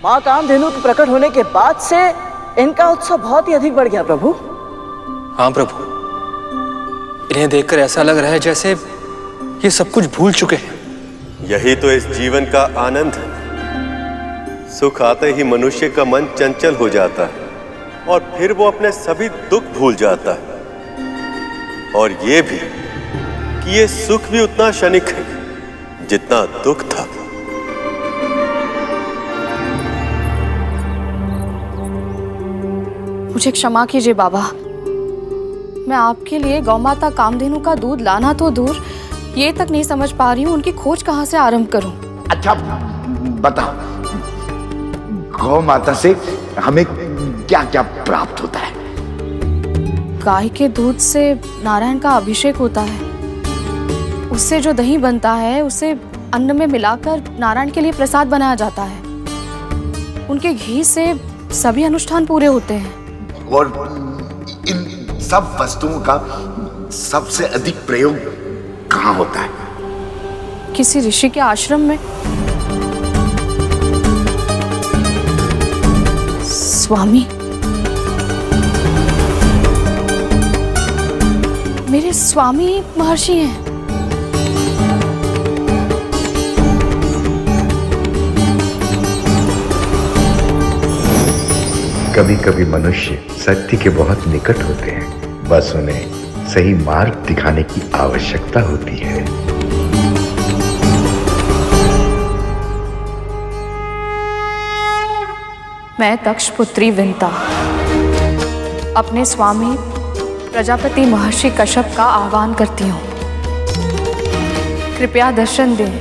माँ कामधेनु के प्रकट होने के बाद से इनका उत्सव बहुत ही अधिक बढ़ गया प्रभु। हाँ प्रभु, इन्हें देखकर ऐसा लग रहा है जैसे ये सब कुछ भूल चुके हैं। यही तो इस जीवन का आनंद है। सुख आते ही मनुष्य का मन चंचल हो जाता है और फिर वो अपने सभी दुख भूल जाता है। और ये भी कि ये सुख भी उतना क्षणिक है जितना दुख था। मुझे क्षमा कीजिए बाबा, मैं आपके लिए गौमाता कामधेनु का दूध लाना तो दूर, ये तक नहीं समझ पा रही हूँ उनकी खोज कहाँ से आरंभ करूं। अच्छा बताओ, गौ माता से हमें क्या क्या प्राप्त होता है? गाय के दूध से नारायण का अभिषेक होता है, उससे जो दही बनता है उसे अन्न में मिलाकर नारायण के लिए प्रसाद बनाया जाता है। उनके घी से सभी अनुष्ठान पूरे होते हैं। और इन सब वस्तुओं का सबसे अधिक प्रयोग कहाँ होता है? किसी ऋषि के आश्रम में। स्वामी, मेरे स्वामी महर्षि हैं। कभी कभी मनुष्य सत्य के बहुत निकट होते हैं, बस उन्हें सही मार्ग दिखाने की आवश्यकता होती है। मैं तक्ष पुत्री विंता अपने स्वामी प्रजापति महर्षि कश्यप का आह्वान करती हूँ। कृपया दर्शन दें।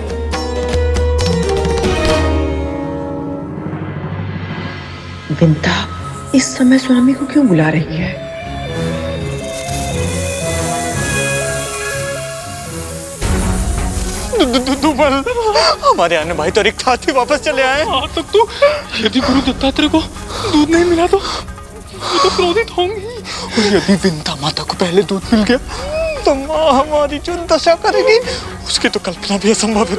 विंता इस समय स्वामी को क्यों बुला रही है? हमारे आने भाई तो रिक्त हाथ ही वापस चले आए। तब तो यदि गुरु दत्तात्रेय को दूध नहीं मिला तो वो तो क्रोधित होंगी। और यदि विंता माता को पहले दूध मिल गया तो माँ हमारी जो दशा करेगी उसकी तो कल्पना भी असंभव है।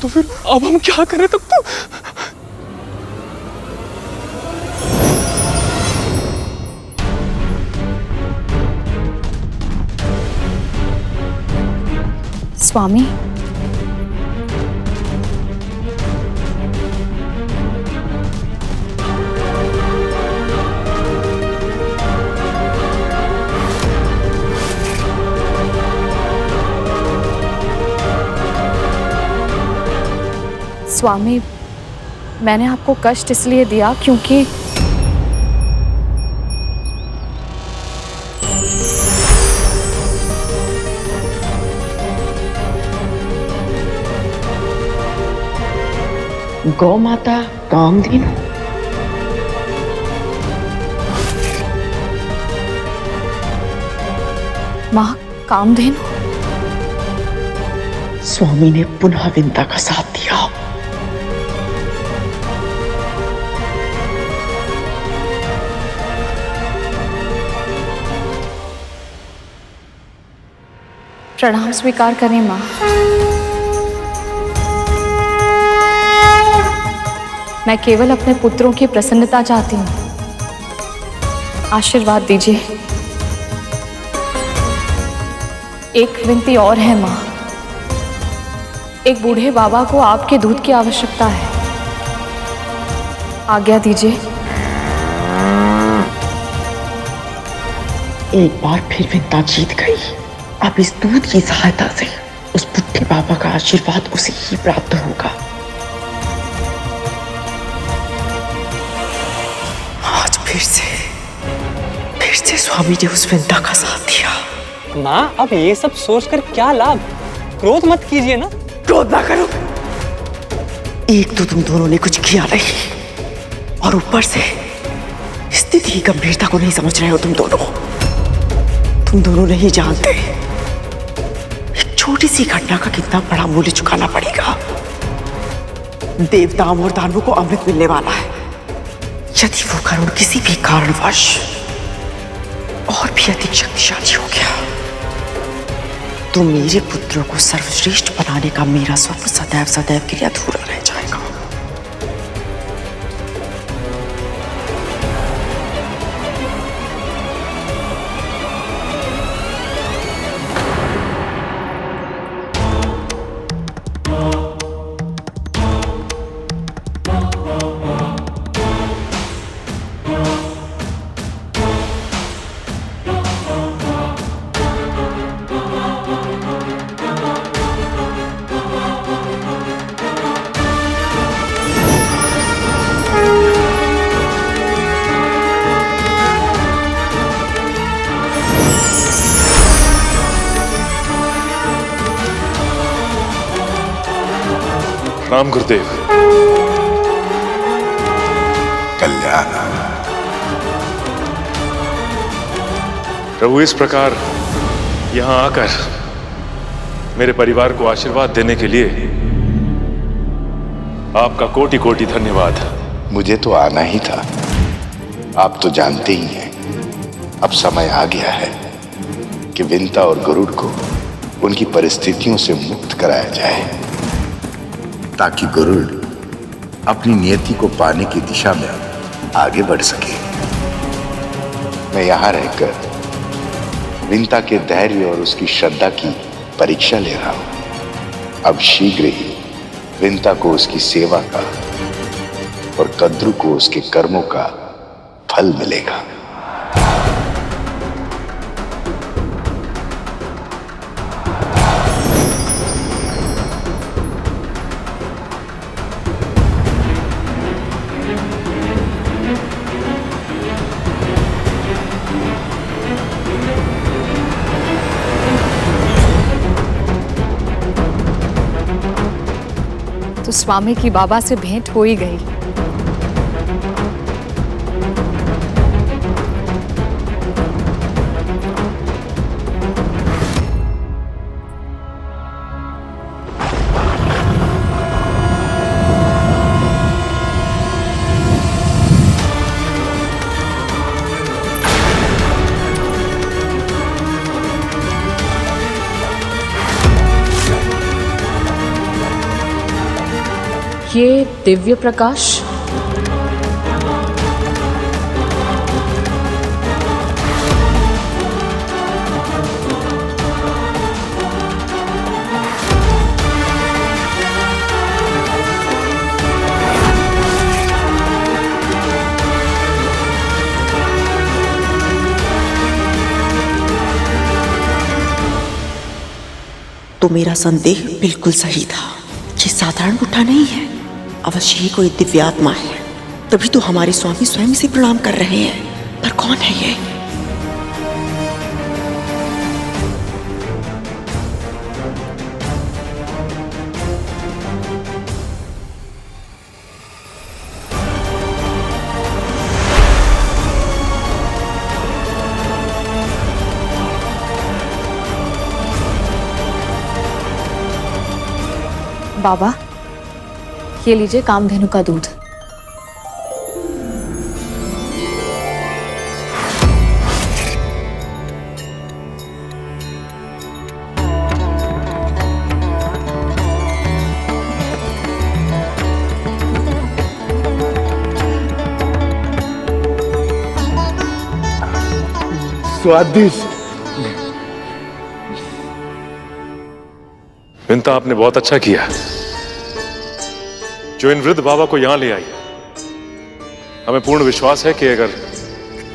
तो फिर अब हम क्या करें? तब तो स्वामी, स्वामी, मैंने आपको कष्ट इसलिए दिया क्योंकि गौ माता कामधेनु। माँ कामधेनु। स्वामी ने पुनः विंता का साथ दिया। प्रणाम स्वीकार करें माँ। मैं केवल अपने पुत्रों की प्रसन्नता चाहती हूँ, आशीर्वाद दीजिए। एक विनती और है माँ, एक बूढ़े बाबा को आपके दूध की आवश्यकता है, आज्ञा दीजिए। एक बार फिर विंता जीत गई। अब इस दूध की सहायता से उस बुढ़े बाबा का आशीर्वाद उसे ही प्राप्त होगा। आज फिर से स्वामी ने उस विंता का साथ दिया। माँ, अब ये सब सोचकर क्या लाभ? क्रोध मत कीजिए ना। क्रोध ना करो। एक तो तुम दोनों ने कुछ किया नहीं और ऊपर से स्थिति की गंभीरता को नहीं समझ रहे हो। तुम दोनों नहीं जानते एक छोटी सी घटना का कितना बड़ा मूल्य चुकाना पड़ेगा। देवताओं और दानवों को अमृत मिलने वाला है। यदि वो करुण किसी भी कारणवश और भी अधिक शक्तिशाली हो गया तो मेरे पुत्रों को सर्वश्रेष्ठ बनाने का मेरा स्वप्न सदैव सदैव के लिए अधूरा रह जाएगा। प्रणाम गुरुदेव। कल्याण। प्रभु, इस प्रकार यहां आकर मेरे परिवार को आशीर्वाद देने के लिए आपका कोटि कोटि धन्यवाद। मुझे तो आना ही था। आप तो जानते ही हैं, अब समय आ गया है कि विंता और गरुड़ को उनकी परिस्थितियों से मुक्त कराया जाए, ताकि गरुड़ अपनी नियति को पाने की दिशा में आगे बढ़ सके। मैं यहां रहकर विंता के धैर्य और उसकी श्रद्धा की परीक्षा ले रहा हूं। अब शीघ्र ही विंता को उसकी सेवा का और कद्रू को उसके कर्मों का फल मिलेगा। तो स्वामी की बाबा से भेंट हो ही गई। ये दिव्य प्रकाश तो मेरा संदेह बिल्कुल सही था। ये साधारण बुड्ढा नहीं है, अवश्य ही कोई दिव्यात्मा है। तभी तो हमारे स्वामी स्वयं से प्रणाम कर रहे हैं। पर कौन है ये? बाबा, ये लीजिए कामधेनु का दूध। स्वादिष्ट। विंता, आपने बहुत अच्छा किया जो इन वृद्ध बाबा को यहां ले आई। हमें पूर्ण विश्वास है कि अगर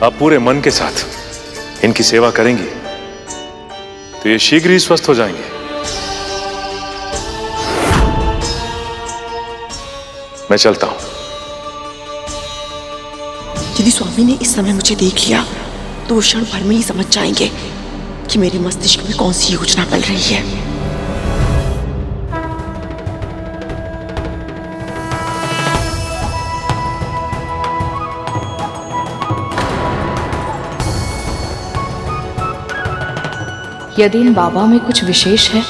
आप पूरे मन के साथ इनकी सेवा करेंगी तो ये शीघ्र ही स्वस्थ हो जाएंगे। मैं चलता हूं। यदि स्वामी ने इस समय मुझे देख लिया तो वो क्षण भर में ही समझ जाएंगे कि मेरे मस्तिष्क में कौन सी योजना चल रही है। यदि इन बाबा में कुछ विशेष है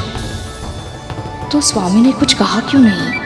तो स्वामी ने कुछ कहा क्यों नहीं?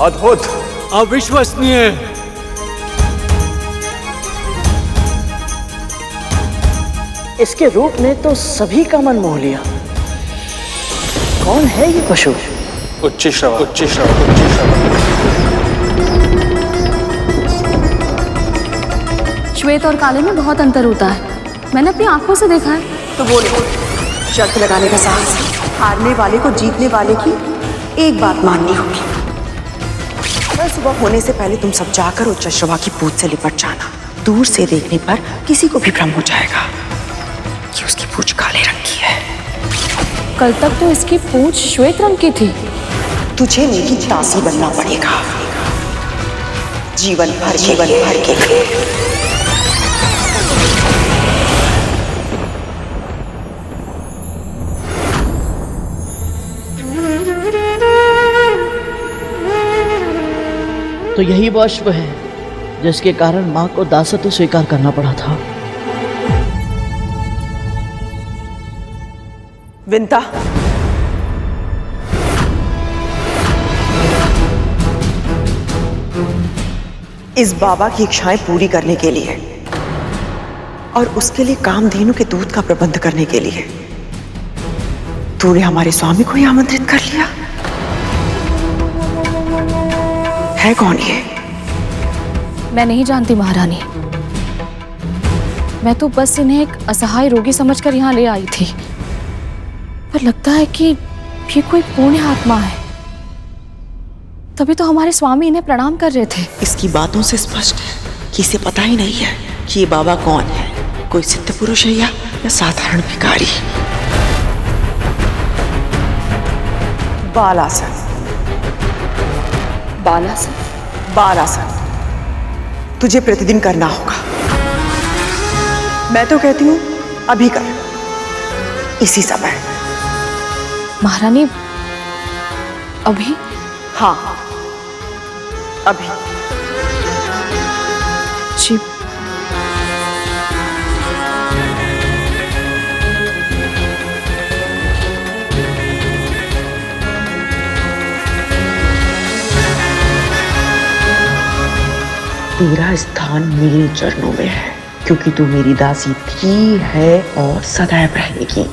अद्भुत, अविश्वसनीय। इसके रूप ने तो सभी का मन मोह लिया। कौन है ये पशु? उच्च श्रवा, उच्च श्रवा, उच्च श्रवा। श्वेत और काले में बहुत अंतर होता है, मैंने अपनी आंखों से देखा है। तो बोलो, शर्त लगाने का साहस हारने वाले को जीतने वाले की एक बात माननी होगी। कल सुबह होने से पहले तुम सब जाकर उच्चश्रवा की पूंछ से लिपट जाना। दूर से देखने पर किसी को भी भ्रम हो जाएगा कि उसकी पूंछ काले रंग की है। कल तक तो इसकी पूंछ श्वेत रंग की थी। तुझे मेरी दासी बनना पड़ेगा, जीवन भर के लिए। तो यही वो अश्व है जिसके कारण मां को दासत्व स्वीकार करना पड़ा था। विंता, इस बाबा की इच्छाएं पूरी करने के लिए और उसके लिए कामधेनु के दूध का प्रबंध करने के लिए तूने हमारे स्वामी को ही आमंत्रित कर लिया। है कौन ये? मैं नहीं जानती महारानी, मैं तो बस इन्हें एक असहाय रोगी समझकर यहाँ ले आई थी, पर लगता है कि ये कोई पुण्य आत्मा है। तभी तो हमारे स्वामी इन्हें प्रणाम कर रहे थे। इसकी बातों से स्पष्ट है कि इसे पता ही नहीं है कि ये बाबा कौन है, कोई सिद्ध पुरुष है या साधारण भिखारी। बालासन, बालासन, बालासन तुझे प्रतिदिन करना होगा। मैं तो कहती हूं अभी कर, इसी समय। महारानी अभी? हाँ, अभी। जी। तेरा स्थान मेरे चरणों में है, क्योंकि तू मेरी दासी थी, है और सदैव रहेगी।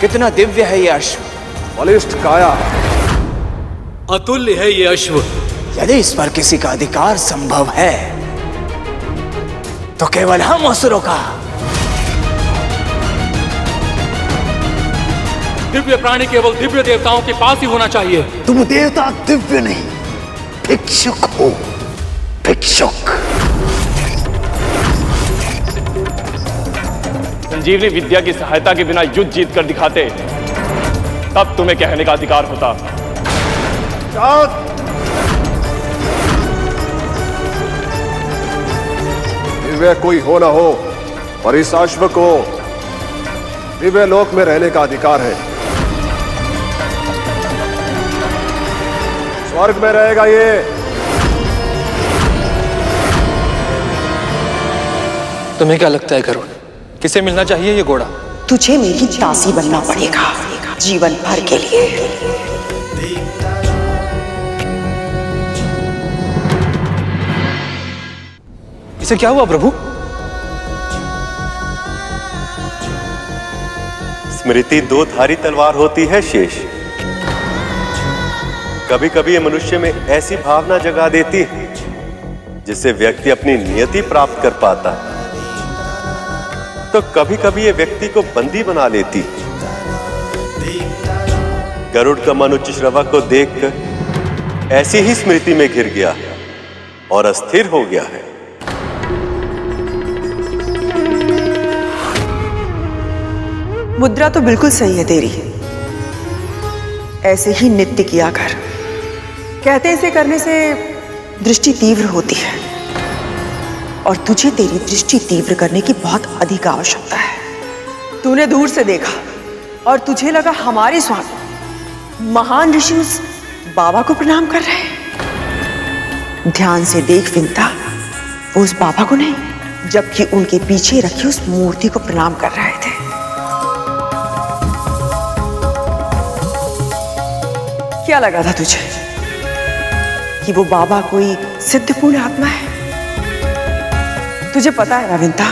कितना दिव्य है ये अश्व, बलिष्ठ काया, अतुल्य है ये अश्व। यदि इस पर किसी का अधिकार संभव है तो केवल हम असुरों का। दिव्य प्राणी केवल दिव्य देवताओं के पास ही होना चाहिए। तुम देवता दिव्य नहीं, भिक्षुक हो, भिक्षुक। संजीवनी विद्या की सहायता के बिना युद्ध जीत कर दिखाते, तब तुम्हें कहने का अधिकार होता। दिव्य कोई हो ना हो, पर इस अश्व को दिव्य लोक में रहने का अधिकार है। स्वर्ग में रहेगा ये। तुम्हें क्या लगता है गरुड़, किसे मिलना चाहिए ये घोड़ा? तुझे मेरी दासी बनना पड़ेगा, जीवन भर के लिए। इसे क्या हुआ प्रभु? स्मृति दो धारी तलवार होती है शेष। कभी कभी ये मनुष्य में ऐसी भावना जगा देती है जिससे व्यक्ति अपनी नियति प्राप्त कर पाता, तो कभी कभी ये व्यक्ति को बंदी बना लेती। गरुड़ का मन उच्चश्रवा को देखकर ऐसी ही स्मृति में घिर गया और अस्थिर हो गया है। मुद्रा तो बिल्कुल सही है तेरी। ऐसे ही नित्य किया कर। कहते इसे करने से दृष्टि तीव्र होती है, और तुझे तेरी दृष्टि तीव्र करने की बहुत अधिक आवश्यकता है। तूने दूर से देखा और तुझे लगा हमारे स्वामी महान ऋषि उस बाबा को प्रणाम कर रहे हैं। ध्यान से देख विंता, वो उस बाबा को नहीं, जबकि उनके पीछे रखी उस मूर्ति को प्रणाम कर रहे थे। क्या लगा था तुझे कि वो बाबा कोई सिद्धपूर्ण आत्मा है? तुझे पता है ना विंता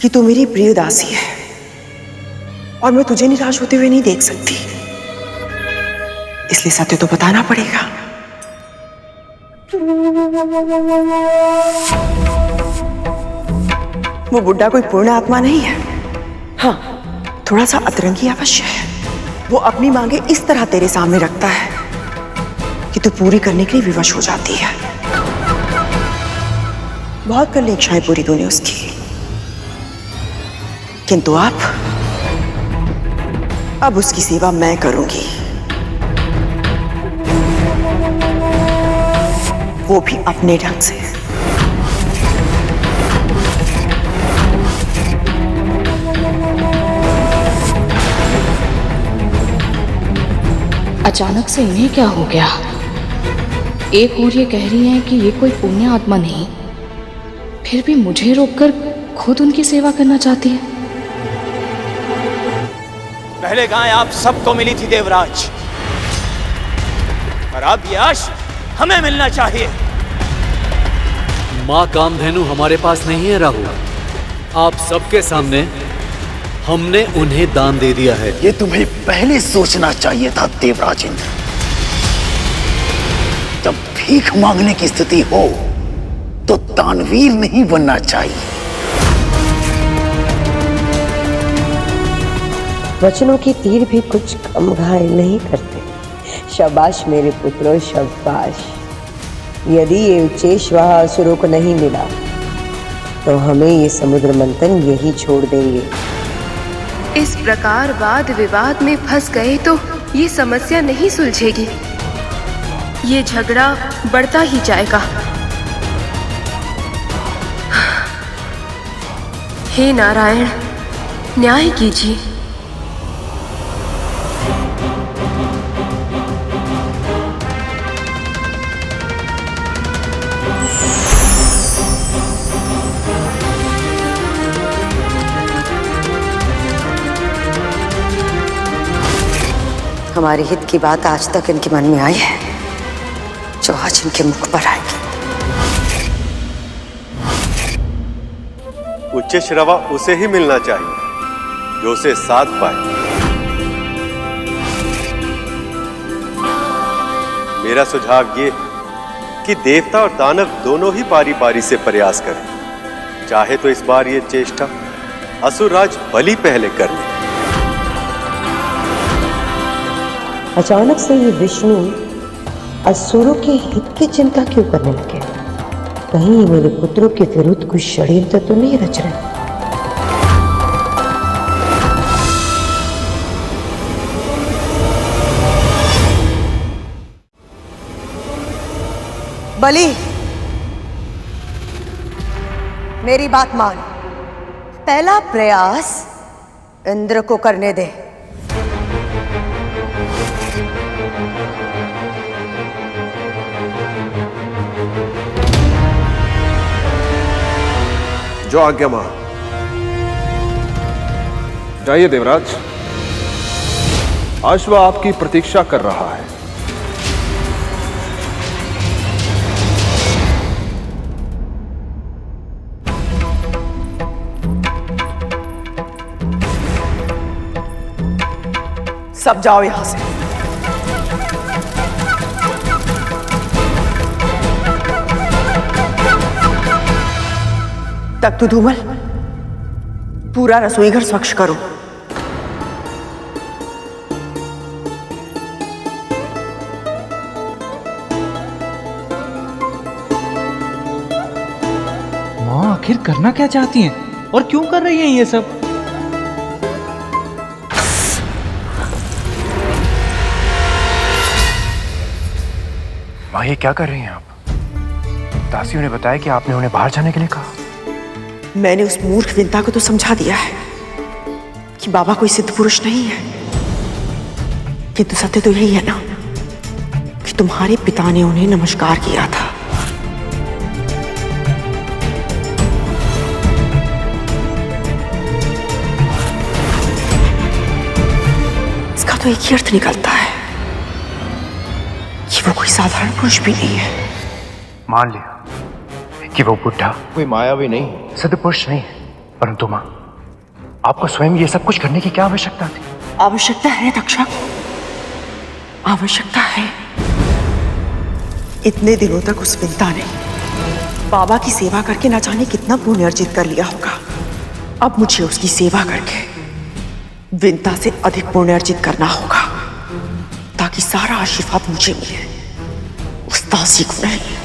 कि तू मेरी प्रिय दासी है और मैं तुझे निराश होते हुए नहीं देख सकती, इसलिए सत्य तो बताना पड़ेगा। वो बुड्ढा कोई पूर्ण आत्मा नहीं है। हाँ, थोड़ा सा अतरंगी अवश्य है। वो अपनी मांगे इस तरह तेरे सामने रखता है कि तू पूरी करने के लिए विवश हो जाती है। बहुत कर ली इच्छाएं पूरी तूने उसकी, किंतु अब उसकी सेवा मैं करूंगी, वो भी अपने ढंग से। अचानक से इन्हें क्या हो गया? एक ओर ये कह रही हैं कि ये कोई पुण्य आत्मा नहीं, फिर भी मुझे रोककर खुद उनकी सेवा करना चाहती है। पहले गाय आप सबको मिली थी देवराज, और अब यश हमें मिलना चाहिए। माँ कामधेनु हमारे पास नहीं है राहुल, आप सबके सामने हमने उन्हें दान दे दिया है। ये तुम्हें पहले सोचना चाहिए था देवराज इंद्र। जब भीख मांगने की स्थिति हो तो दानवीर नहीं बनना चाहिए। वचनों की तीर भी कुछ कम घायल नहीं करते। शाबाश मेरे पुत्रों, शाबाश। यदि ये उच्चेश वहां असुरों को नहीं मिला तो हमें ये समुद्र मंथन यही छोड़ देंगे। इस प्रकार वाद विवाद में फंस गए तो ये समस्या नहीं सुलझेगी, ये झगड़ा बढ़ता ही जाएगा। हे नारायण, न्याय कीजिए। हमारे हित की बात आज तक इनके मन में आई है, जो आज इनके मुख पर आएगी। उच्च श्रवा उसे ही मिलना चाहिए जो उसे साध पाए। मेरा सुझाव ये कि देवता और दानव दोनों ही बारी बारी से प्रयास करें। चाहे तो इस बार ये चेष्टा असुरराज बलि पहले कर ले। अचानक से ये विष्णु असुरों के हित की चिंता क्यों करने लगे? कहीं मेरे पुत्रों के विरुद्ध कुछ षड्यंत्र तो नहीं रच रहे? बलि, मेरी बात मान। पहला प्रयास इंद्र को करने दे। जो आज्ञा मां। जाइए देवराज, अश्व आपकी प्रतीक्षा कर रहा है। सब जाओ यहां से। तक तू धूमल, पूरा रसोई घर स्वच्छ करो। माँ आखिर करना क्या चाहती हैं और क्यों कर रही हैं ये सब? माँ ये क्या कर रही हैं आप? दासियों ने बताया कि आपने उन्हें बाहर जाने के लिए कहा। मैंने उस मूर्ख विंता को तो समझा दिया है, कि बाबा कोई सिद्ध पुरुष नहीं है, किंतु सत्य तो यही है ना कि तुम्हारे पिता ने उन्हें नमस्कार किया था। इसका तो एक ही अर्थ निकलता है कि वो कोई साधारण पुरुष भी नहीं है। मान लिया कि वो बुढ़ा कोई मायावी नहीं, सिद्ध पुरुष नहीं है, परंतु मां, आपको स्वयं ये सब कुछ करने की क्या आवश्यकता थी? आवश्यकता है तक्षक, आवश्यकता है। इतने दिनों तक उस विंता ने बाबा की सेवा करके न जाने कितना पुण्य अर्जित कर लिया होगा। अब मुझे उसकी सेवा करके विंता से अधिक पुण्य अर्जित करना होगा, ताकि सारा आशीर्वाद मुझे मिले, उस दासी को नहीं।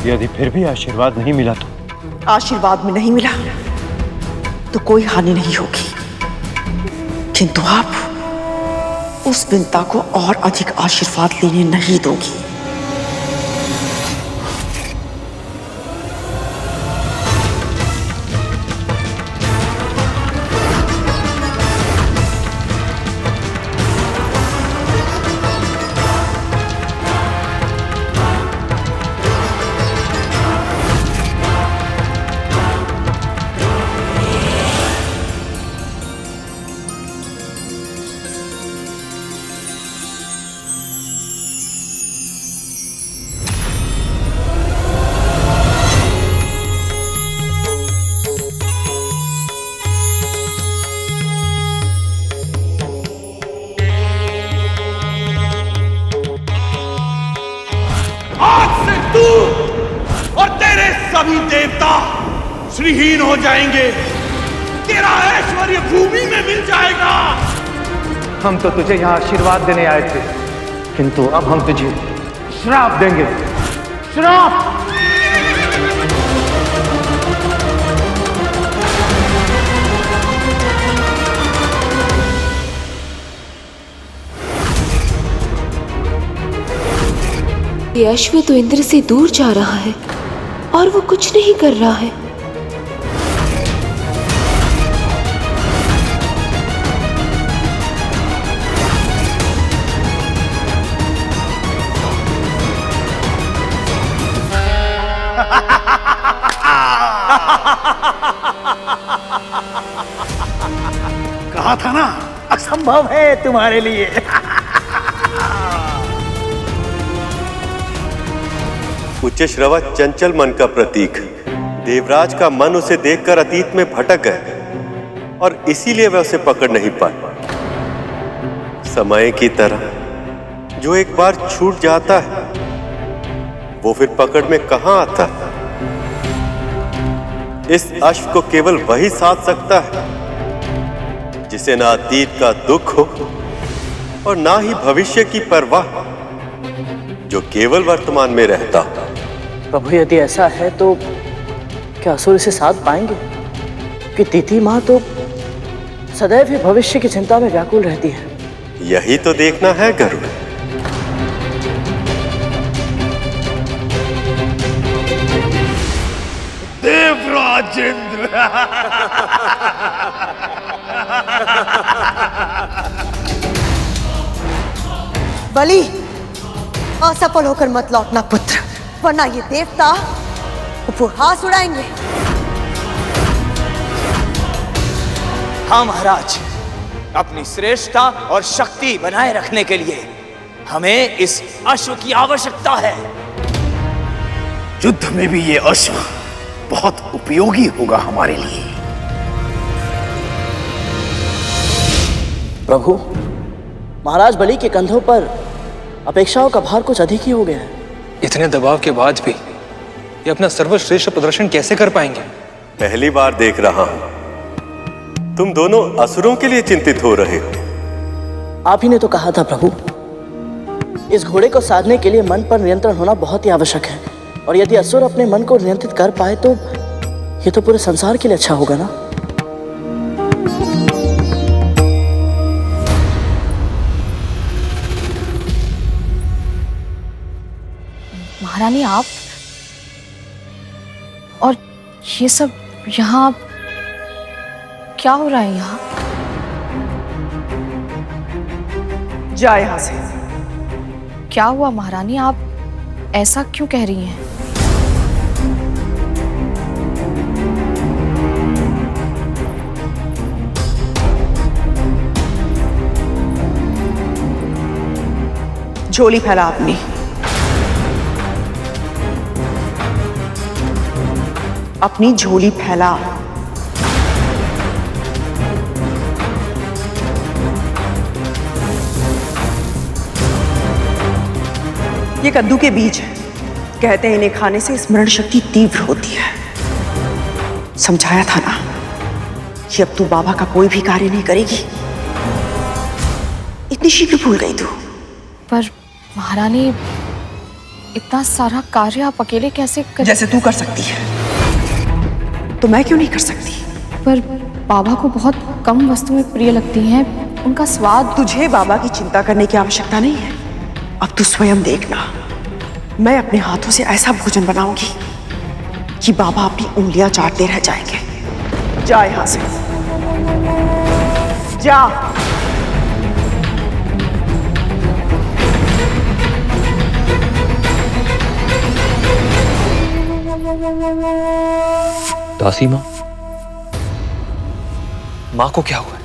यदि फिर भी आशीर्वाद नहीं मिला तो? आशीर्वाद में नहीं मिला तो कोई हानि नहीं होगी, किंतु आप उस विंता को और अधिक आशीर्वाद लेने नहीं दोगी। और तेरे सभी देवता श्रीहीन हो जाएंगे, तेरा ऐश्वर्य भूमि में मिल जाएगा। हम तो तुझे यहाँ आशीर्वाद देने आए थे, किंतु अब हम तुझे श्राप देंगे। श्राप! ये अश्व तो इंद्र से दूर जा रहा है और वो कुछ नहीं कर रहा है। कहा था ना, असंभव है तुम्हारे लिए। उच्चश्रवा चंचल मन का प्रतीक। देवराज का मन उसे देखकर अतीत में भटक गए और इसीलिए वह उसे पकड़ नहीं पाए। समय की तरह जो एक बार छूट जाता है वो फिर पकड़ में कहां आता। इस अश्व को केवल वही साध सकता है जिसे ना अतीत का दुख हो और ना ही भविष्य की परवाह, जो केवल वर्तमान में रहता हो। प्रभु, यदि ऐसा है तो क्या असुर इसे साध पाएंगे? कि तिथि मां तो सदैव ही भविष्य की चिंता में व्याकुल रहती है। यही तो देखना है गरुड़। देवराजेंद्र। बलि, असफल होकर मत लौटना पुत्र, वरना ये देवता उपहास उड़ाएंगे। हाँ महाराज, अपनी श्रेष्ठता और शक्ति बनाए रखने के लिए हमें इस अश्व की आवश्यकता है। युद्ध में भी ये अश्व बहुत उपयोगी होगा हमारे लिए। प्रभु, महाराज बलि के कंधों पर अपेक्षाओं का भार कुछ अधिक ही हो गया है। इतने दबाव के बाद भी ये अपना सर्वश्रेष्ठ प्रदर्शन कैसे कर पाएंगे? पहली बार देख रहा हूं तुम दोनों असुरों के लिए चिंतित हो रहे हो। आप ही ने तो कहा था प्रभु, इस घोड़े को साधने के लिए मन पर नियंत्रण होना बहुत ही आवश्यक है, और यदि असुर अपने मन को नियंत्रित कर पाए तो ये तो पूरे संसार के लिए अच्छा होगा ना। महारानी, आप और ये सब यहाँ क्या हो रहा है यहाँ? जा यहां से। क्या हुआ महारानी, आप ऐसा क्यों कह रही हैं? झोली फैला अपनी। अपनी झोली फैला। ये कद्दू के बीज है। कहते हैं इन्हें खाने से स्मरण शक्ति तीव्र होती है। समझाया था ना कि अब तू बाबा का कोई भी कार्य नहीं करेगी। इतनी शीघ्र भूल गई तू? पर महारानी, इतना सारा कार्य आप अकेले कैसे कर? जैसे तू कर सकती है तो मैं क्यों नहीं कर सकती? पर बाबा को बहुत कम वस्तुएं प्रिय लगती हैं, उनका स्वाद। तुझे बाबा की चिंता करने की आवश्यकता नहीं है। अब तू स्वयं देखना, मैं अपने हाथों से ऐसा भोजन बनाऊंगी कि बाबा अपनी उंगलियां चाटते रह जाएंगे। जा यहां से, जा। दासी माँ, माँ को क्या हुआ है?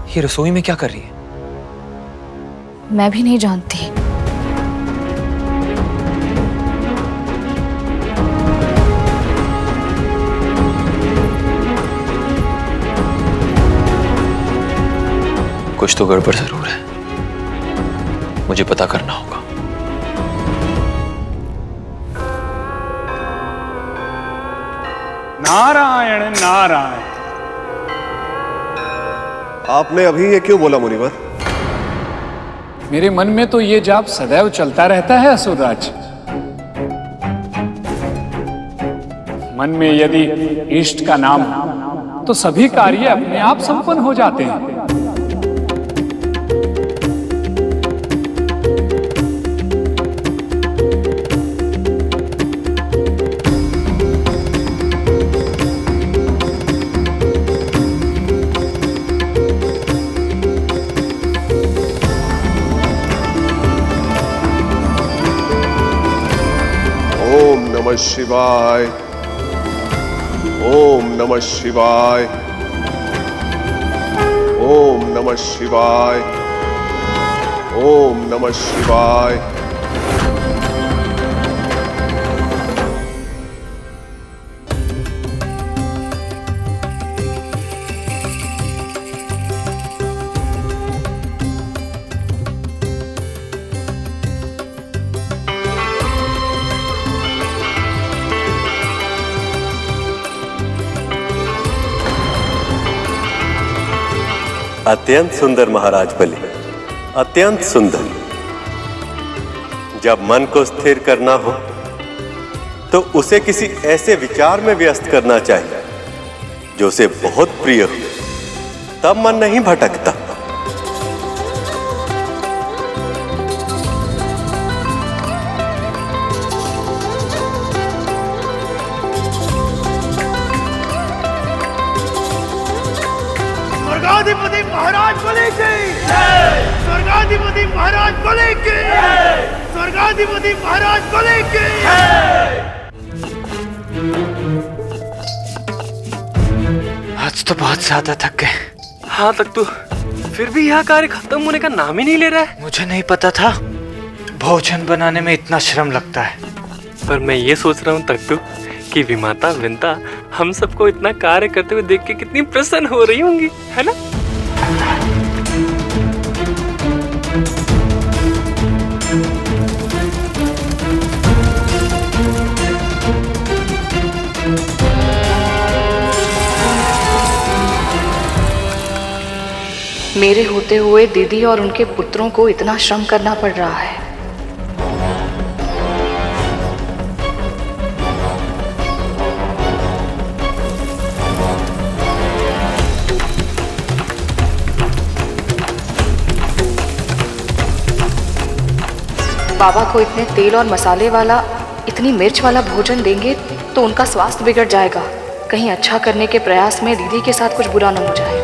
ये रसोई में क्या कर रही है? मैं भी नहीं जानती। कुछ तो गड़बड़ जरूर है, मुझे पता करना होगा। नारायण नारायण। आपने अभी ये क्यों बोला मुनिवर? मेरे मन में तो ये जाप सदैव चलता रहता है असुरराज। मन में यदि इष्ट का नाम तो सभी कार्य अपने आप संपन्न हो जाते हैं। नमः शिवाय। ओम नमः शिवाय। ओम नमः शिवाय। ओम नमः शिवाय। अत्यंत सुंदर महाराज बलि, अत्यंत सुंदर। जब मन को स्थिर करना हो तो उसे किसी ऐसे विचार में व्यस्त करना चाहिए जो उसे बहुत प्रिय हो, तब मन नहीं भटकता। स्वर्गाधिपति महाराज बलि की जय। स्वर्गाधिपति महाराज बलि की जय। स्वर्गाधिपति महाराज बलि की जय। आज तो बहुत ज्यादा थक गए। हाँ तक तो फिर भी यह कार्य खत्म होने का नाम ही नहीं ले रहा है। मुझे नहीं पता था भोजन बनाने में इतना श्रम लगता है। पर मैं ये सोच रहा हूँ तख्तू कि विमाता विंता हम सबको इतना कार्य करते हुए देख के कितनी प्रसन्न हो रही होंगी, है ना? मेरे होते हुए दीदी और उनके पुत्रों को इतना श्रम करना पड़ रहा है। बाबा को इतने तेल और मसाले वाला, इतनी मिर्च वाला भोजन देंगे तो उनका स्वास्थ्य बिगड़ जाएगा। कहीं अच्छा करने के प्रयास में दीदी के साथ कुछ बुरा न हो जाए।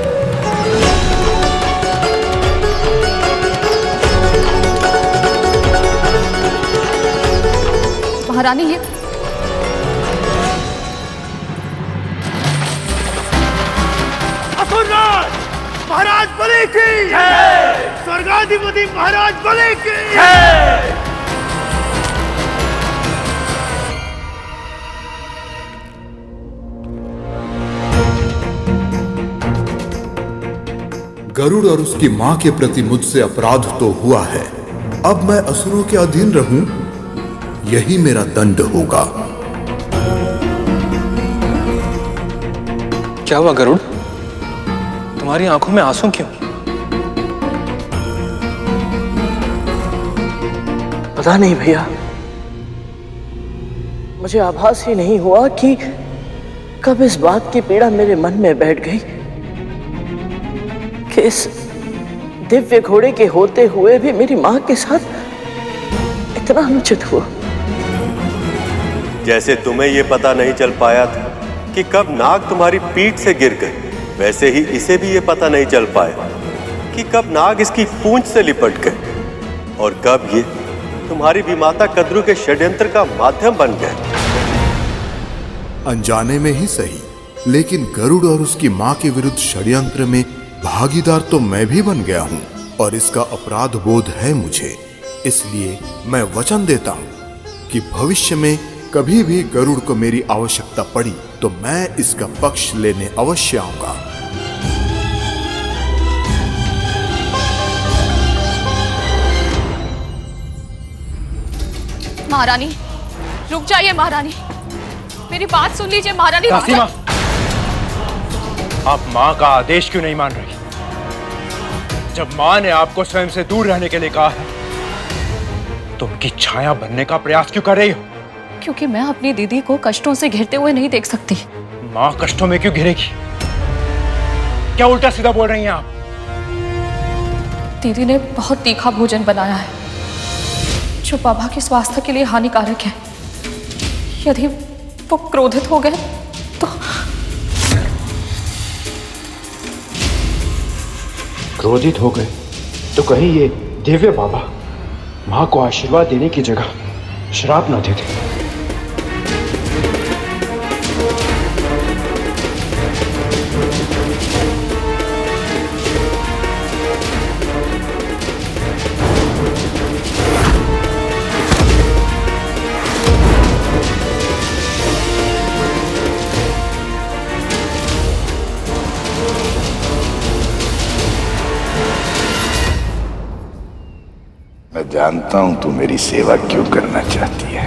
महारानी ये असुरराज महाराज बलि की जय, स्वर्गाधिपति महाराज बलि की जय। गरुड़ और उसकी मां के प्रति मुझसे अपराध तो हुआ है, अब मैं असुरों के अधीन रहूं, यही मेरा दंड होगा। क्या हुआ गरुड़? तुम्हारी आंखों में आंसू क्यों? पता नहीं भैया, मुझे आभास ही नहीं हुआ कि कब इस बात की पीड़ा मेरे मन में बैठ गई कि इस दिव्य घोड़े के होते हुए भी मेरी मां के साथ इतना अनुचित हुआ। जैसे तुम्हें यह पता नहीं चल पाया था कि कब नाग तुम्हारी पीठ से गिर गए, वैसे ही इसे भी यह पता नहीं चल पाया कि कब नाग इसकी पूंछ से लिपट गए और कब ये तुम्हारी विमाता कद्रू के षड्यंत्र का माध्यम बन गए। अनजाने में ही सही, लेकिन गरुड़ और उसकी मां के विरुद्ध षड्यंत्र में भागीदार तो मैं भी बन गया हूं और इसका अपराध बोध है मुझे। इसलिए मैं वचन देता हूं कि भविष्य में कभी भी गरुड़ को मेरी आवश्यकता पड़ी तो मैं इसका पक्ष लेने अवश्य आऊंगा। महारानी रुक जाइए। महारानी मेरी बात सुन लीजिए। महारानी रुक दासी मां, आप मां का आदेश क्यों नहीं मान रही? जब मां ने आपको स्वयं से दूर रहने के लिए कहा है तो उनकी छाया बनने का प्रयास क्यों कर रही हो? क्योंकि मैं अपनी दीदी को कष्टों से घिरते हुए नहीं देख सकती। मां कष्टों में क्यों घिरेगी? क्या उल्टा सीधा बोल रही हैं आप? दीदी ने बहुत तीखा भोजन बनाया है जो बाबा के स्वास्थ्य के लिए हानिकारक है। यदि वो क्रोधित हो गए तो। क्रोधित हो गए तो कहीं ये दिव्य बाबा मां को आशीर्वाद देने की जगह श्राप न देते। मैं जानता हूं तू मेरी सेवा क्यों करना चाहती है,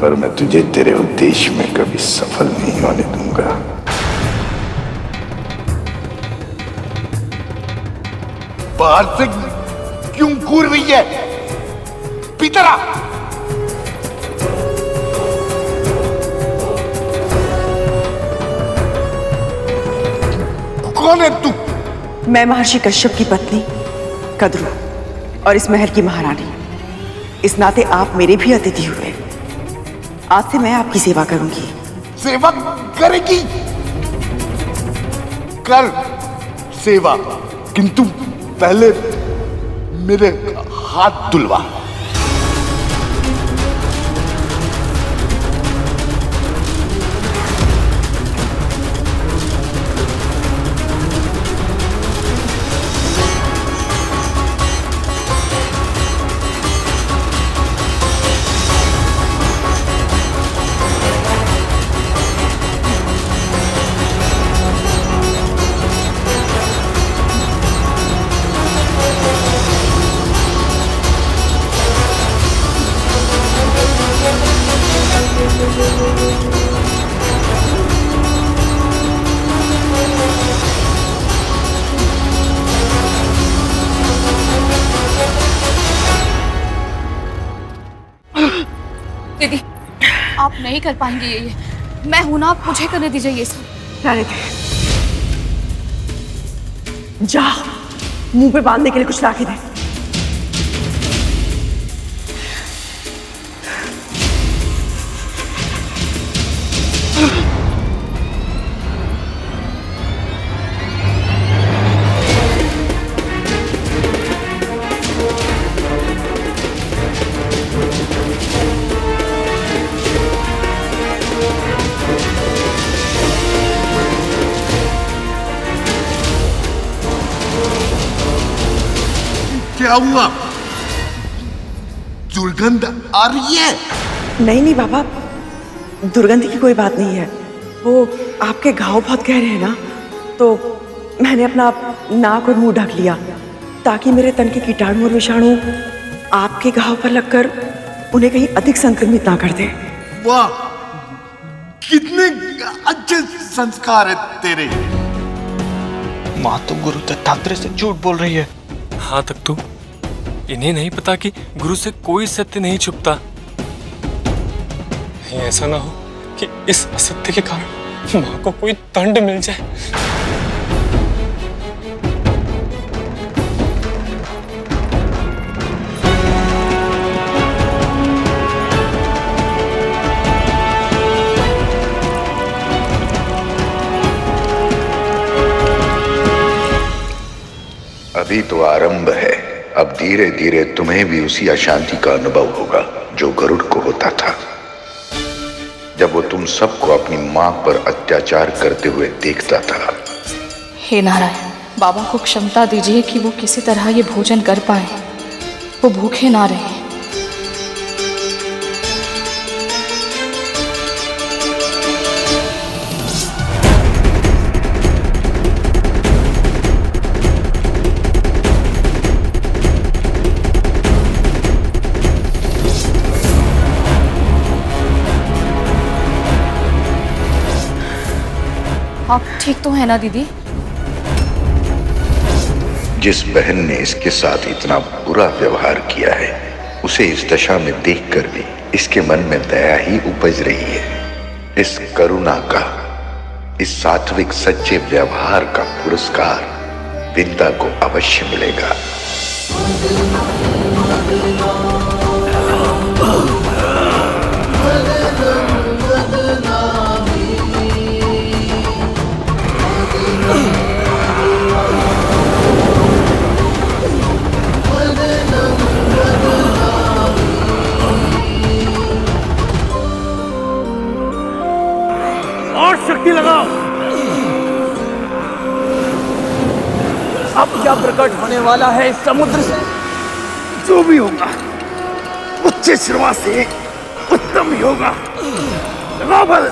पर मैं तुझे तेरे उद्देश्य में कभी सफल नहीं होने दूंगा। बाहर से क्यों घूर रही है? पितरा! कौन है तू? मैं महर्षि कश्यप की पत्नी कद्रू और इस महल की महारानी। इस नाते आप मेरे भी अतिथि हुए। आज से मैं आपकी सेवा करूंगी। सेवा करेगी? कर सेवा, किंतु पहले मेरे हाथ धुलवा। दीदी आप नहीं कर पाएंगे ये। मैं हूं ना, आप मुझे करने दीजिए ये सब। रहने दे। जा मुंह पे बांधने के लिए कुछ लाके दे। क्या हुआ? दुर्गंध आ रही है? नहीं बाबा, दुर्गंध की कोई बात नहीं है। वो आपके घाव बहुत गहरे हैं ना, तो मैंने अपना नाक और मुंह ढक लिया ताकि मेरे तन के कीटाणु और विषाणु आपके घाव पर लगकर उन्हें कहीं अधिक संक्रमित ना कर दे। वाह, कितने अच्छे संस्कार है तेरे। माँ तो गुरु दत्तात्रेय से झूठ बोल रही है। हाँ तक तो इन्हें नहीं पता कि गुरु से कोई सत्य नहीं छुपता। कहीं ऐसा ना हो कि इस असत्य के कारण माँ को कोई दंड मिल जाए। अभी तो आरंभ है। अब धीरे धीरे तुम्हें भी उसी अशांति का अनुभव होगा जो गरुड़ को होता था, जब वो तुम सबको अपनी मां पर अत्याचार करते हुए देखता था। हे नारायण, बाबा को क्षमता दीजिए कि वो किसी तरह ये भोजन कर पाए, वो भूखे ना रहे। आप ठीक तो है ना दीदी? जिस बहन ने इसके साथ इतना बुरा व्यवहार किया है, उसे इस दशा में देखकर भी इसके मन में दया ही उपज रही है। इस करुणा का, इस सात्विक सच्चे व्यवहार का पुरस्कार विंता को अवश्य मिलेगा। और शक्ति लगाओ। अब क्या प्रकट होने वाला है इस समुद्र से? जो भी होगा उच्च श्रवा से उत्तम ही होगा। लगाओ बल।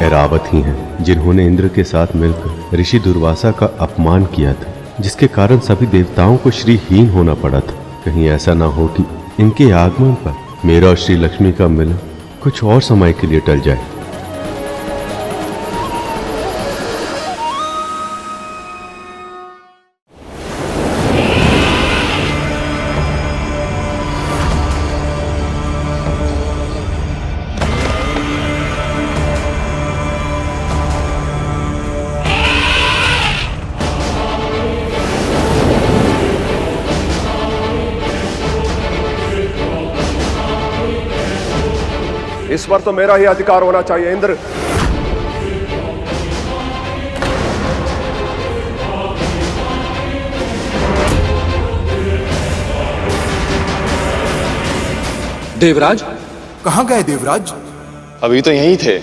ऐरावत ही हैं जिन्होंने इंद्र के साथ मिलकर ऋषि दुर्वासा का अपमान किया था, जिसके कारण सभी देवताओं को श्रीहीन होना पड़ा था। कहीं ऐसा ना हो कि इनके आगमन पर मेरा और श्री लक्ष्मी का मिलन कुछ और समय के लिए टल जाए। इस पर तो मेरा ही अधिकार होना चाहिए इंद्र। देवराज, कहां गए देवराज? अभी तो यहीं थे।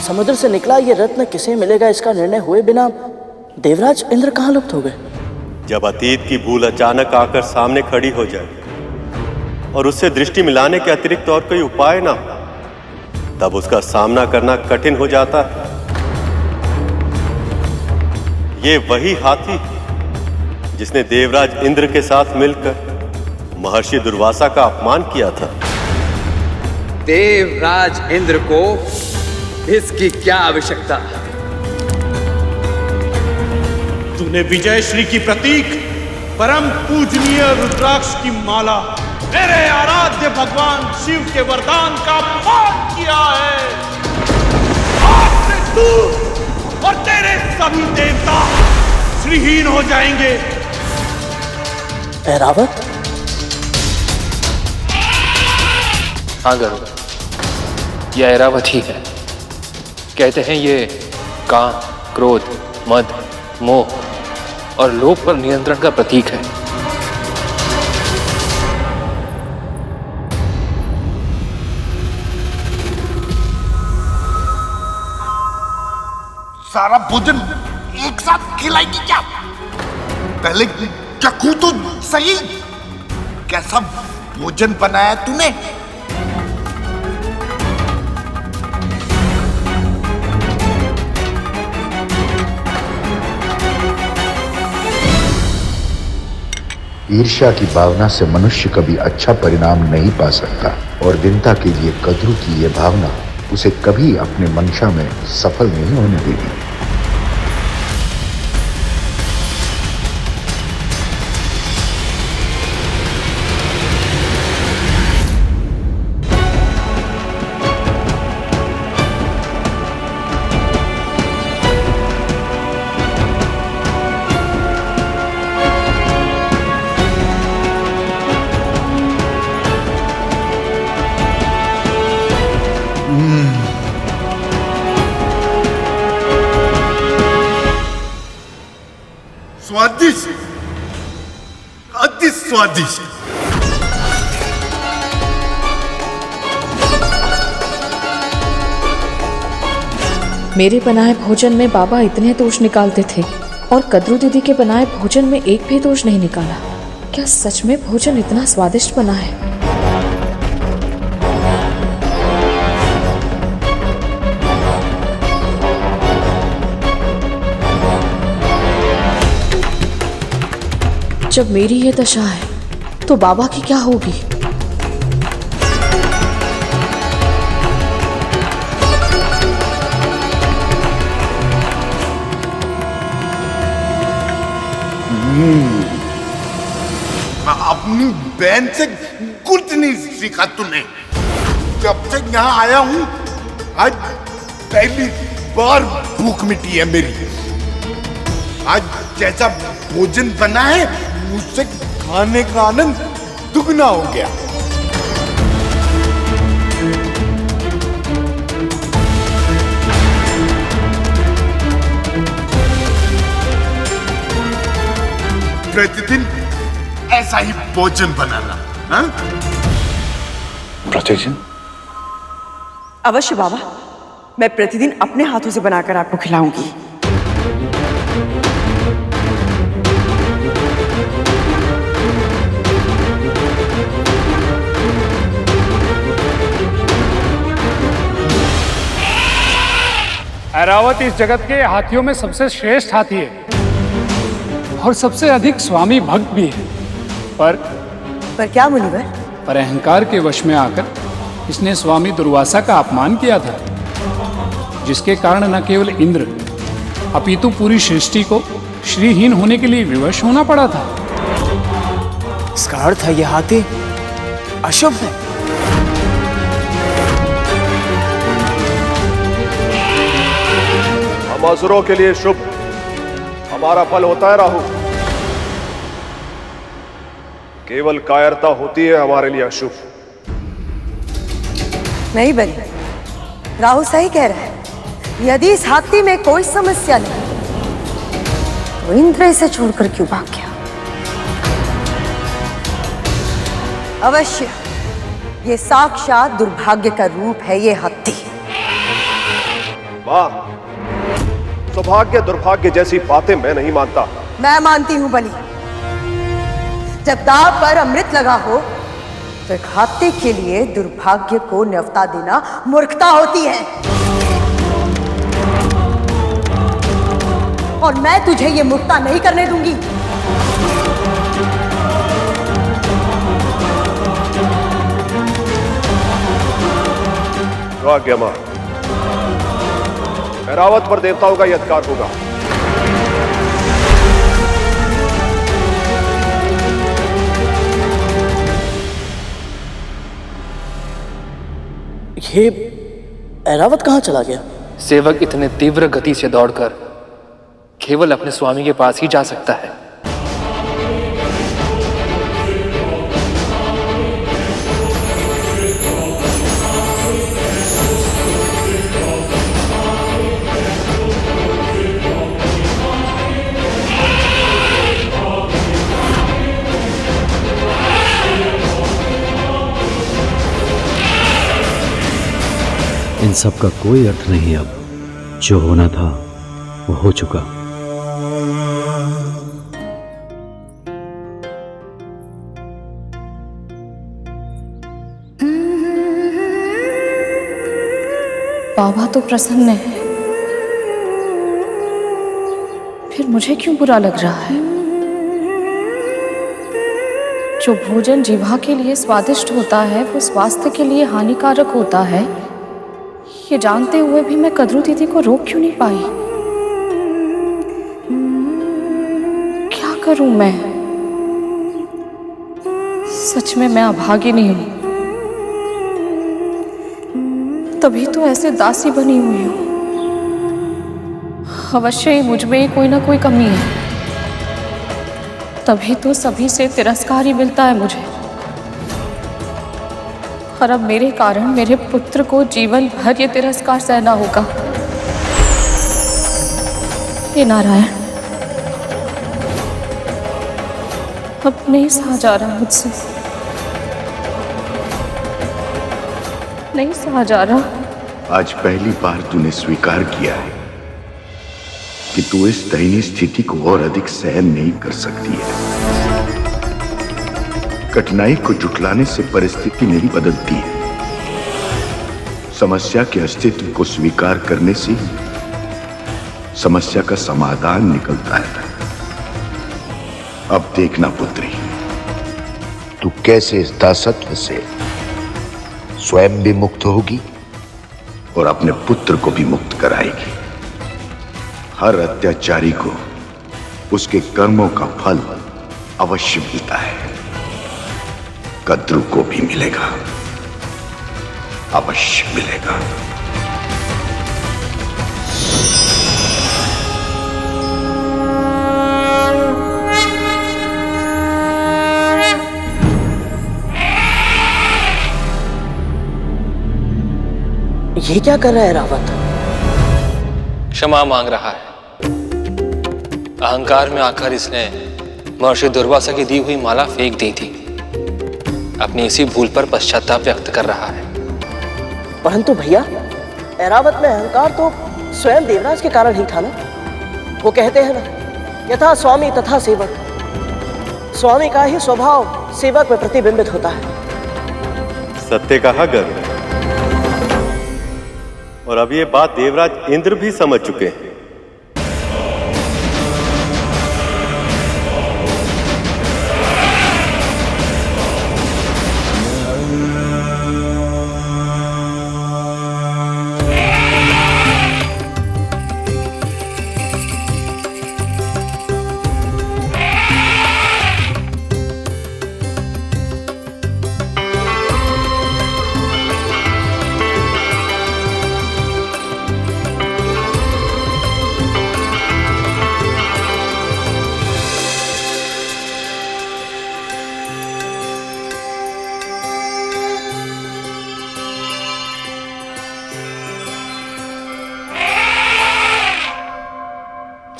समुद्र से निकला ये रत्न किसे मिलेगा, इसका निर्णय हुए बिना देवराज इंद्र कहां लुप्त हो गए? जब अतीत की भूल अचानक आकर सामने खड़ी हो जाए और उससे दृष्टि मिलाने के अतिरिक्त और कोई उपाय ना हो, तब उसका सामना करना कठिन हो जाता है। ये वही हाथी जिसने देवराज इंद्र के साथ मिलकर महर्षि दुर्वासा का अपमान किया था। देवराज इंद्र को इसकी क्या आवश्यकता? तूने विजय श्री की प्रतीक परम पूजनीय रुद्राक्ष की माला मेरे आराध्य भगवान शिव के वरदान का अपमान किया है। आज से तू और तेरे सभी देवता श्रीहीन हो जाएंगे। ऐरावत? हाँ गरुड़, यह ऐरावत ही है। कहते हैं ये काम, क्रोध, मद, मोह और लोभ पर नियंत्रण का प्रतीक है। सारा भोजन एक साथ खिलाएगी क्या? पहले चखूं तो सही, कैसा भोजन बनाया तूने? ईर्ष्या की भावना से मनुष्य कभी अच्छा परिणाम नहीं पा सकता और विंता के लिए कद्रू की यह भावना उसे कभी अपने मंशा में सफल नहीं होने देगी। स्वादिष्ट, अति स्वादिष्ट। मेरे बनाए भोजन में बाबा इतने दोष निकालते थे और कद्रू दीदी के बनाए भोजन में एक भी दोष नहीं निकाला। क्या सच में भोजन इतना स्वादिष्ट बना है? जब मेरी ये दशा है तो बाबा की क्या होगी? अपनी बहन से कुछ नहीं सीखा तूने। जब से यहाँ आया हूँ आज पहली बार भूख मिटी है मेरी। आज जैसा भोजन बना है मुझसे खाने का आनंद दुगना हो गया। प्रतिदिन ऐसा ही भोजन बनाना। हाँ? प्रतिदिन? अवश्य बाबा, मैं प्रतिदिन अपने हाथों से बनाकर आपको खिलाऊंगी। ऐरावत इस जगत के हाथियों में सबसे श्रेष्ठ हाथी है और सबसे अधिक स्वामी भक्त भी है। पर क्या मुनिवर? पर अहंकार के वश में आकर इसने स्वामी दुर्वासा का अपमान किया था, जिसके कारण न केवल इंद्र अपितु पूरी सृष्टि को श्रीहीन होने के लिए विवश होना पड़ा था। इसका अर्थ है यह हाथी अशुभ है। हम असुरों के लिए शुभ हमारा फल होता है राहु। केवल कायरता होती है हमारे लिए अशुभ। नहीं बनी, राहु सही कह रहा है। यदि इस हाथी में कोई समस्या नहीं तो इंद्र इसे छोड़कर क्यों भाग गया? अवश्य ये साक्षात दुर्भाग्य का रूप है ये हाथी। मां, सौभाग्य दुर्भाग्य जैसी बातें मैं नहीं मानता। मैं मानती हूं बलि। जब दांव पर अमृत लगा हो तो एक हाथी के लिए दुर्भाग्य को न्यौता देना मूर्खता होती है। और मैं तुझे ये मूर्खता नहीं करने दूंगी। आज्ञा मां, ऐरावत पर देवताओं का यह अधिकार होगा। ये ऐरावत कहाँ चला गया? सेवक इतने तीव्र गति से दौड़कर केवल अपने स्वामी के पास ही जा सकता है। इन सब का कोई अर्थ नहीं। अब जो होना था वो हो चुका। बाबा तो प्रसन्न है, फिर मुझे क्यों बुरा लग रहा है? जो भोजन जीवा के लिए स्वादिष्ट होता है वो स्वास्थ्य के लिए हानिकारक होता है, ये जानते हुए भी मैं कद्रू दीदी को रोक क्यों नहीं पाई? क्या करूं मैं? सच में मैं अभागिनी हूं, तभी तो ऐसे दासी बनी हुई हूं। अवश्य ही मुझ में कोई ना कोई कमी है, तभी तो सभी से तिरस्कार ही मिलता है मुझे। और अब मेरे कारण मेरे पुत्र को जीवन भर ये तिरस्कार सहना होगा। हे नारायण, अब नहीं सहा जा रहा मुझसे, नहीं सहा जा रहा। आज पहली बार तूने स्वीकार किया है कि तू इस दयनीय स्थिति को और अधिक सहन नहीं कर सकती है। कठिनाई को जुटलाने से परिस्थिति नहीं बदलती है। समस्या के अस्तित्व को स्वीकार करने से समस्या का समाधान निकलता है। अब देखना पुत्री, तू कैसे इस दासत्व से स्वयं भी मुक्त होगी और अपने पुत्र को भी मुक्त कराएगी। हर अत्याचारी को उसके कर्मों का फल अवश्य मिलता है। कद्रू को भी मिलेगा, अवश्य मिलेगा। ये क्या कर रहा है रावत? क्षमा मांग रहा है। अहंकार में आकर इसने महर्षि दुर्वासा की दी हुई माला फेंक दी थी। अपनी इसी भूल पर पश्चाताप व्यक्त कर रहा है। परंतु भैया, ऐरावत में अहंकार तो स्वयं देवराज के कारण ही था ना। वो कहते हैं ना, यथा स्वामी तथा सेवक। स्वामी का ही स्वभाव सेवक में प्रतिबिंबित होता है। सत्य कहा गर्व। और अब ये बात देवराज इंद्र भी समझ चुके हैं।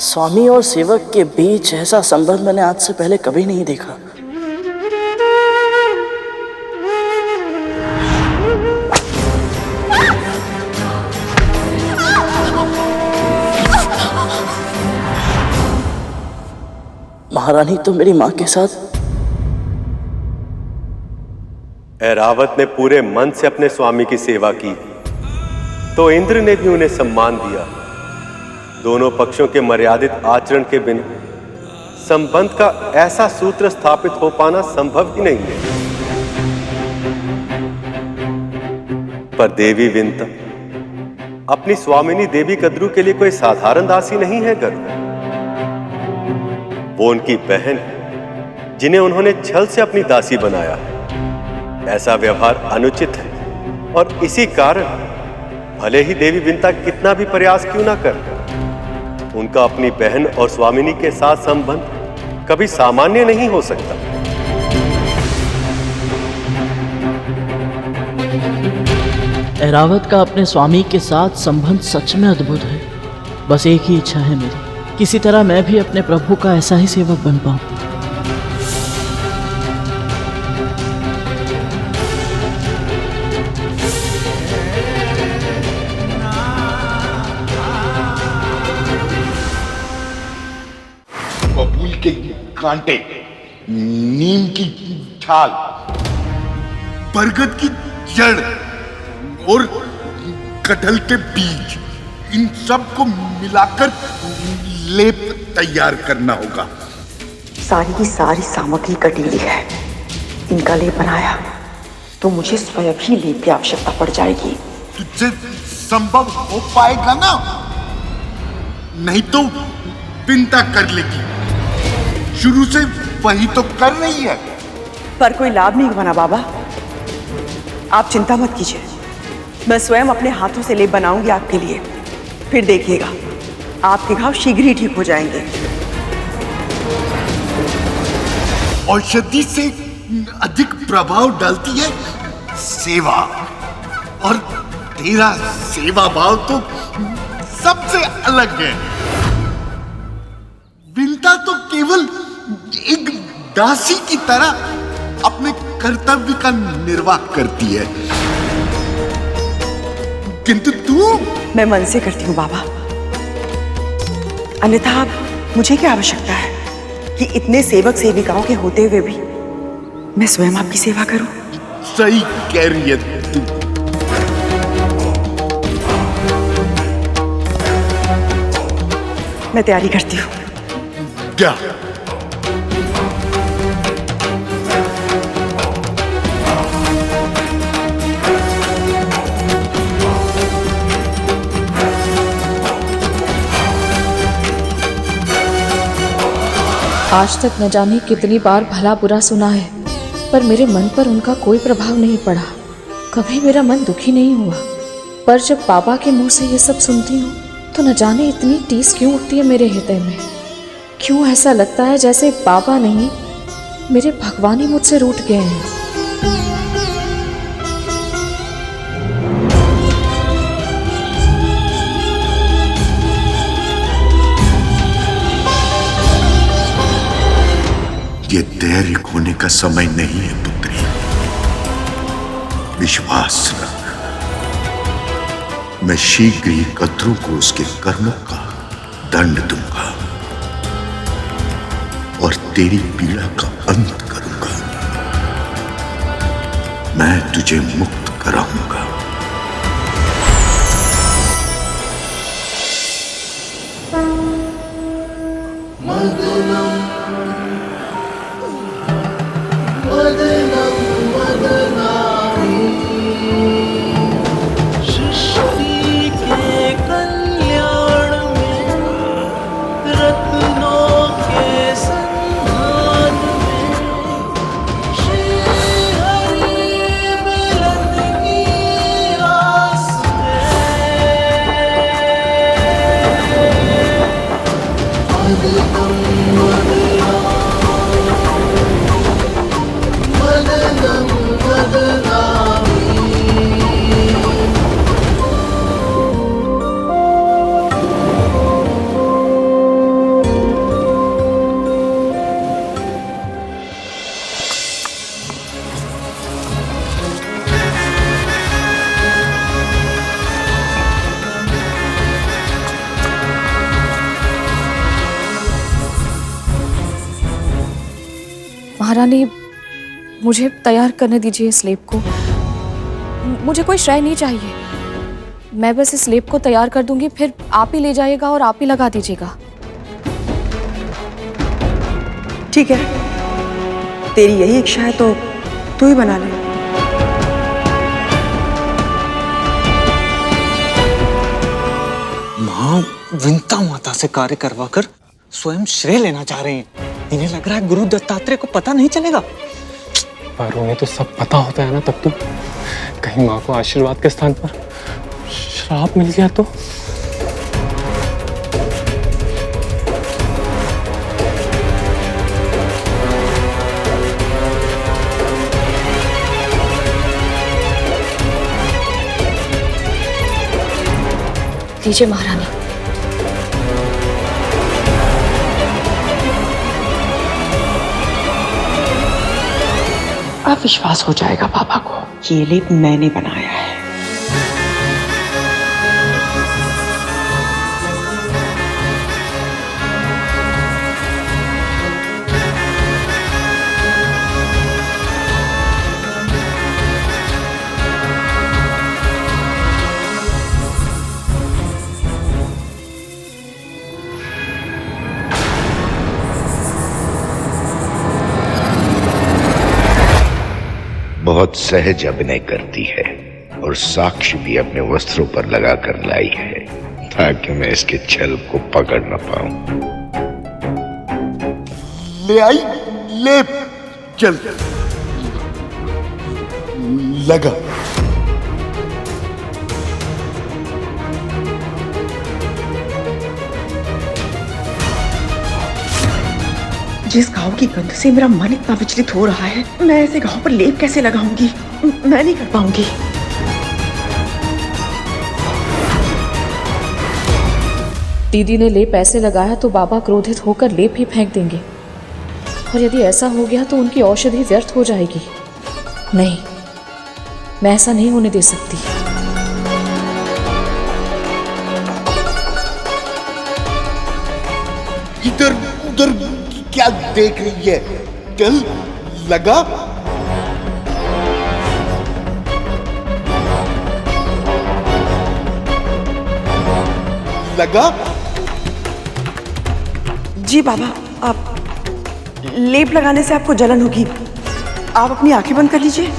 स्वामी और सेवक के बीच ऐसा संबंध मैंने आज से पहले कभी नहीं देखा। महारानी तो मेरी मां के साथ ऐरावत ने पूरे मन से अपने स्वामी की सेवा की, तो इंद्र ने भी उन्हें सम्मान दिया। दोनों पक्षों के मर्यादित आचरण के बिना संबंध का ऐसा सूत्र स्थापित हो पाना संभव ही नहीं है। पर देवी विंता अपनी स्वामिनी देवी कद्रू के लिए कोई साधारण दासी नहीं है गरुड़। वो उनकी बहन है, जिन्हें उन्होंने छल से अपनी दासी बनाया है। ऐसा व्यवहार अनुचित है और इसी कारण भले ही देवी विंता कितना भी प्रयास क्यों ना कर, उनका अपनी बहन और स्वामिनी के साथ संबंध कभी सामान्य नहीं हो सकता। ऐरावत का अपने स्वामी के साथ संबंध सच में अद्भुत है। बस एक ही इच्छा है मेरी, किसी तरह मैं भी अपने प्रभु का ऐसा ही सेवक बन पाऊं। बबूल के कांटे, नीम की छाल, बरगद की जड़ और कटहल के बीज, इन सब को मिलाकर लेप तैयार करना होगा। सारी की सारी सामग्री कटीली है। इनका लेप बनाया तो मुझे स्वयं ही लेप की आवश्यकता पड़ जाएगी। तुझसे संभव हो पाएगा ना? नहीं तो विंता कर लेगी। शुरू से वही तो कर रही है। पर कोई लाभ नहीं बना बाबा। आप चिंता मत कीजिए, मैं स्वयं अपने हाथों से लेप बनाऊंगी आपके लिए। फिर देखिएगा, आपके घाव शीघ्र ही ठीक हो जाएंगे। औषधि से अधिक प्रभाव डालती है सेवा, और तेरा सेवा भाव तो सबसे अलग है। विंता तो केवल एक दासी की तरह अपने कर्तव्य का निर्वाह करती है, किंतु तू? मैं मन से करती हूँ बाबा, अन्यथा मुझे क्या आवश्यकता है कि इतने सेवक सेविकाओं के होते हुए भी मैं स्वयं आपकी सेवा करूं? सही कह रही है तू। मैं तैयारी करती हूँ। क्या? आज तक न जाने कितनी बार भला बुरा सुना है, पर मेरे मन पर उनका कोई प्रभाव नहीं पड़ा। कभी मेरा मन दुखी नहीं हुआ। पर जब बाबा के मुंह से ये सब सुनती हूँ तो न जाने इतनी टीस क्यों उठती है मेरे हृदय में। क्यों ऐसा लगता है जैसे बाबा नहीं, मेरे भगवान ही मुझसे रूठ गए हैं। ये धैर्य खोने का समय नहीं है पुत्री। विश्वास रख, मैं शीघ्र ही कद्रू को उसके कर्मों का दंड दूंगा और तेरी पीड़ा का अंत करूंगा। मैं तुझे मुक्त कराऊंगा। महारानी, मुझे तैयार करने दीजिए इस लेप को। मुझे कोई श्रेय नहीं चाहिए, मैं बस इस लेप को तैयार कर दूंगी, फिर आप ही ले जाइएगा और आप ही लगा दीजिएगा। ठीक है, तेरी यही इच्छा है तो तू ही बना ले। माँ विंता माता से कार्य करवाकर स्वयं श्रेय लेना चाह रहे हैं। इन्हें लग रहा है गुरु दत्तात्रेय को पता नहीं चलेगा। पर उन्हें तो सब पता होता है ना तब तो। कहीं माँ को आशीर्वाद के स्थान पर श्राप मिल गया तो। दीजिए महारानी। अब विश्वास हो जाएगा पापा को कि ये लेप मैंने बनाया है। बहुत सहज अभिनय करती है और साक्ष्य भी अपने वस्त्रों पर लगा कर लाई है ताकि मैं इसके छल को पकड़ न पाऊं। ले आई लेप, चल लगा। जिस घाव की गंध से मेरा मन इतना विचलित हो रहा है, मैं ऐसे घाव पर लेप कैसे लगाऊंगी? मैं नहीं कर पाऊंगी। दीदी ने लेप ऐसे लगाया तो बाबा क्रोधित होकर लेप ही फेंक देंगे, और यदि ऐसा हो गया तो उनकी औषधि व्यर्थ हो जाएगी। नहीं, मैं ऐसा नहीं होने दे सकती। इधर उधर क्या देख रही है? चल लगा। लगा। जी बाबा, आप लेप लगाने से आपको जलन होगी, आप अपनी आंखें बंद कर लीजिए।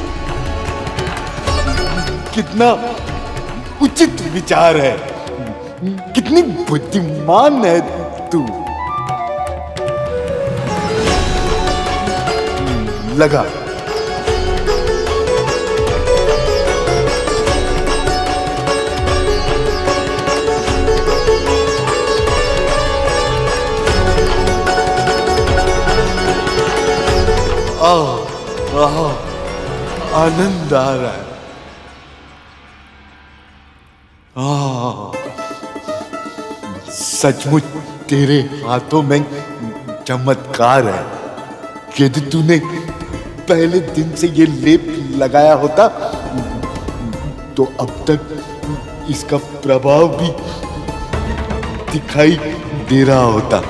कितना उचित विचार है, कितनी बुद्धिमान है तू। लगा। आनंद आ रहा है। सचमुच तेरे हाथों में चमत्कार है। यदि तूने पहले दिन से ये लेप लगाया होता तो अब तक इसका प्रभाव भी दिखाई दे रहा होता।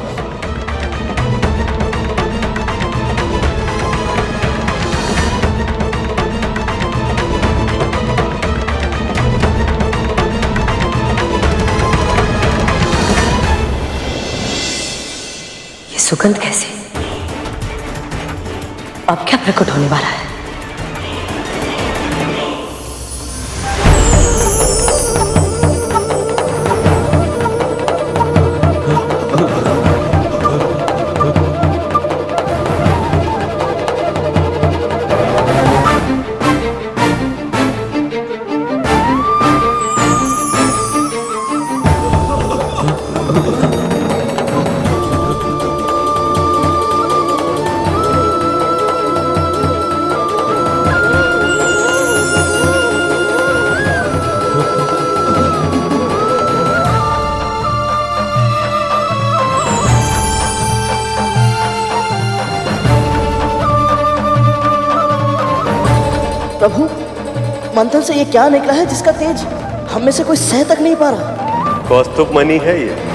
ये सुगंध कैसी? अब क्या प्रकट होने वाला है? प्रभु, मंथन से ये क्या निकला है जिसका तेज हम में से कोई सह तक नहीं पा रहा? कौस्तुभ मणि है ये।